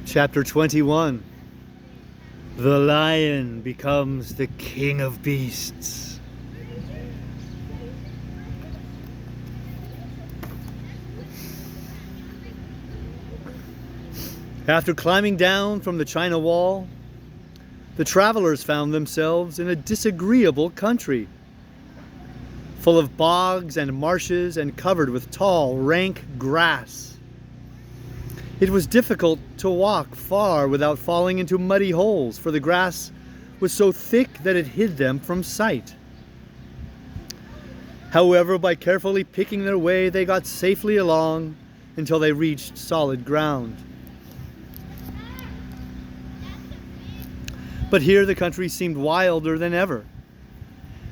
Chapter 21. The lion becomes the king of beasts. After climbing down from the China Wall, the travelers found themselves in a disagreeable country, full of bogs and marshes and covered with tall, rank grass. It was difficult to walk far without falling into muddy holes, for the grass was so thick that it hid them from sight. However, by carefully picking their way, they got safely along until they reached solid ground. But here the country seemed wilder than ever,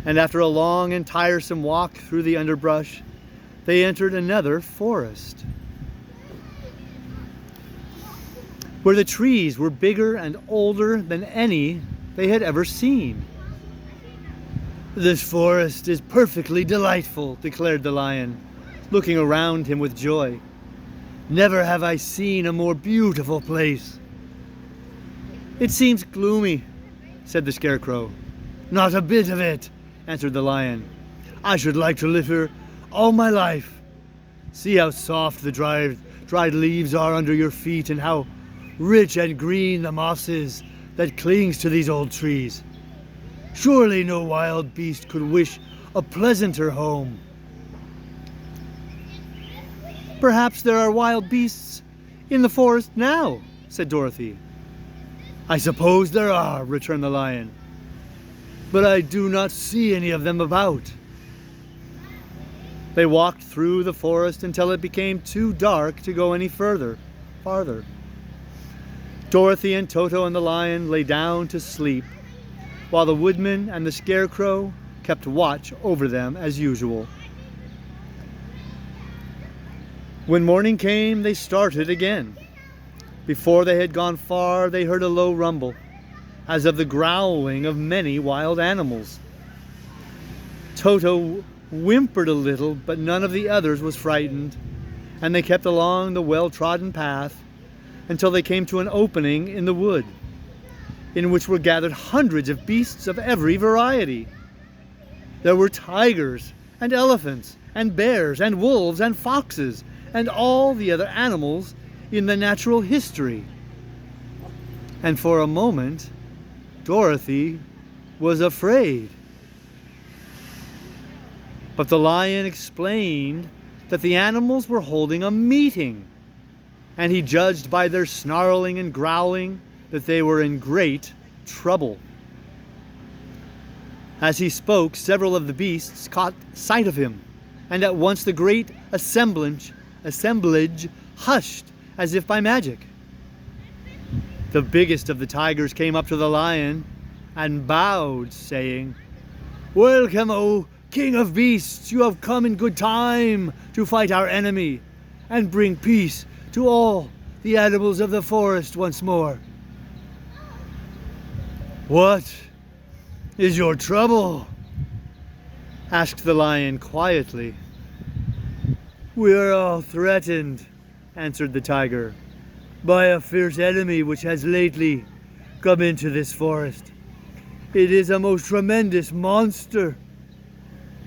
and after a long and tiresome walk through the underbrush, they entered another forest, where the trees were bigger and older than any they had ever seen. "This forest is perfectly delightful," declared the lion, looking around him with joy. "Never have I seen a more beautiful place." "It seems gloomy," said the scarecrow. "Not a bit of it," answered the lion. "I should like to live here all my life. See how soft the dried leaves are under your feet, and how rich and green the moss is that clings to these old trees. Surely no wild beast could wish a pleasanter home." "Perhaps there are wild beasts in the forest now," said Dorothy. "I suppose there are," returned the lion, "but I do not see any of them about." They walked through the forest until it became too dark to go any farther. Dorothy and Toto and the lion lay down to sleep, while the woodman and the scarecrow kept watch over them as usual. When morning came, they started again. Before they had gone far, they heard a low rumble, as of the growling of many wild animals. Toto whimpered a little, but none of the others was frightened, and they kept along the well-trodden path until they came to an opening in the wood, in which were gathered hundreds of beasts of every variety. There were tigers and elephants and bears and wolves and foxes and all the other animals in the natural history. And for a moment, Dorothy was afraid. But the lion explained that the animals were holding a meeting, and he judged by their snarling and growling that they were in great trouble. As he spoke, several of the beasts caught sight of him, and at once the great assemblage hushed as if by magic. The biggest of the tigers came up to the lion and bowed, saying, "Welcome, O King of Beasts! You have come in good time to fight our enemy and bring peace to all the animals of the forest once more." "What is your trouble?" asked the lion quietly. "We are all threatened," answered the tiger, "by a fierce enemy which has lately come into this forest. It is a most tremendous monster,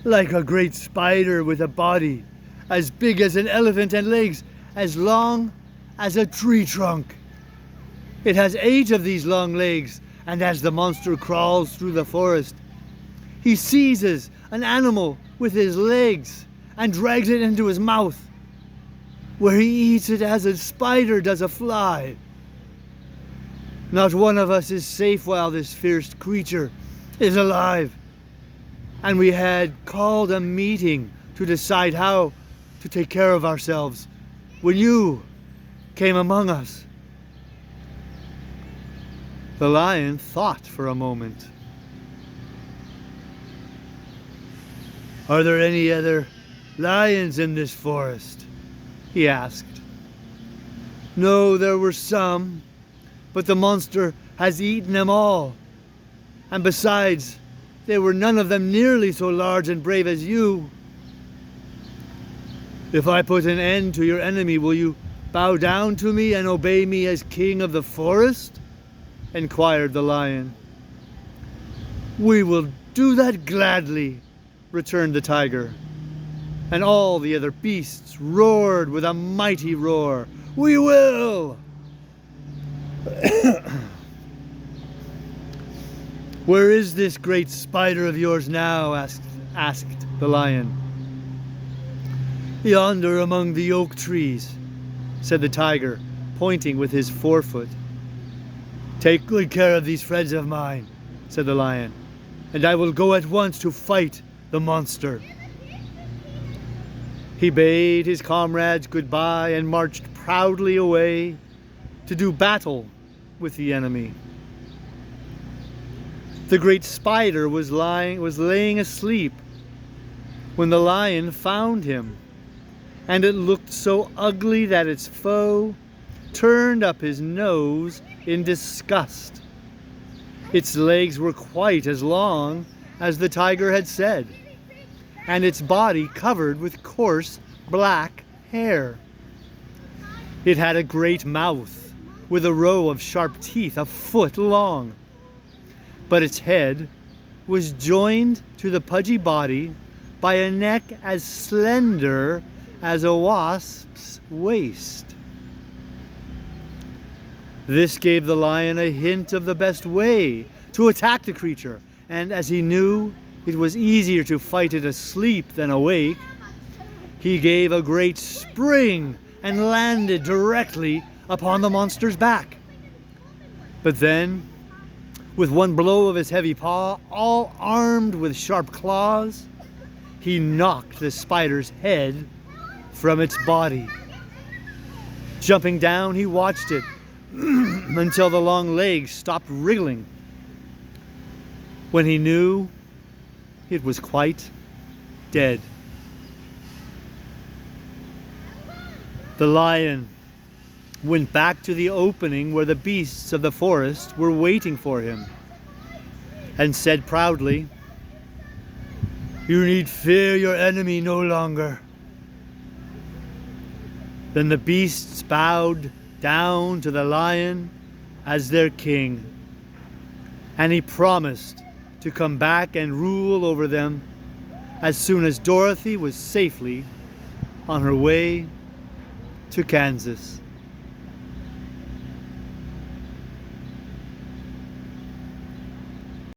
like a great spider with a body as big as an elephant and legs as long as a tree trunk. It has 8 of these long legs, and as the monster crawls through the forest, he seizes an animal with his legs and drags it into his mouth, where he eats it as a spider does a fly. Not one of us is safe while this fierce creature is alive, and we had called a meeting to decide how to take care of ourselves when you came among us." The lion thought for a moment. "Are there any other lions in this forest?" he asked. "No, there were some, but the monster has eaten them all. And besides, they were none of them nearly so large and brave as you. If I put an end to your enemy, will you bow down to me and obey me as king of the forest?" inquired the lion. "We will do that gladly," returned the tiger. And all the other beasts roared with a mighty roar. "We will!" "Where is this great spider of yours now?" asked the lion. "Yonder among the oak trees," said the tiger, pointing with his forefoot. "Take good care of these friends of mine," said the lion, "and I will go at once to fight the monster." He bade his comrades goodbye and marched proudly away to do battle with the enemy. The great spider was laying asleep when the lion found him, and it looked so ugly that its foe turned up his nose in disgust. Its legs were quite as long as the tiger had said, and its body covered with coarse black hair. It had a great mouth with a row of sharp teeth a foot long, but its head was joined to the pudgy body by a neck as slender as a wasp's waist. This gave the lion a hint of the best way to attack the creature, and as he knew it was easier to fight it asleep than awake, he gave a great spring and landed directly upon the monster's back. But then, with one blow of his heavy paw, all armed with sharp claws, he knocked the spider's head from its body. Jumping down, he watched it until the long legs stopped wriggling, when he knew it was quite dead. The lion went back to the opening where the beasts of the forest were waiting for him, and said proudly, "You need fear your enemy no longer." Then the beasts bowed down to the lion as their king, and he promised to come back and rule over them as soon as Dorothy was safely on her way to Kansas.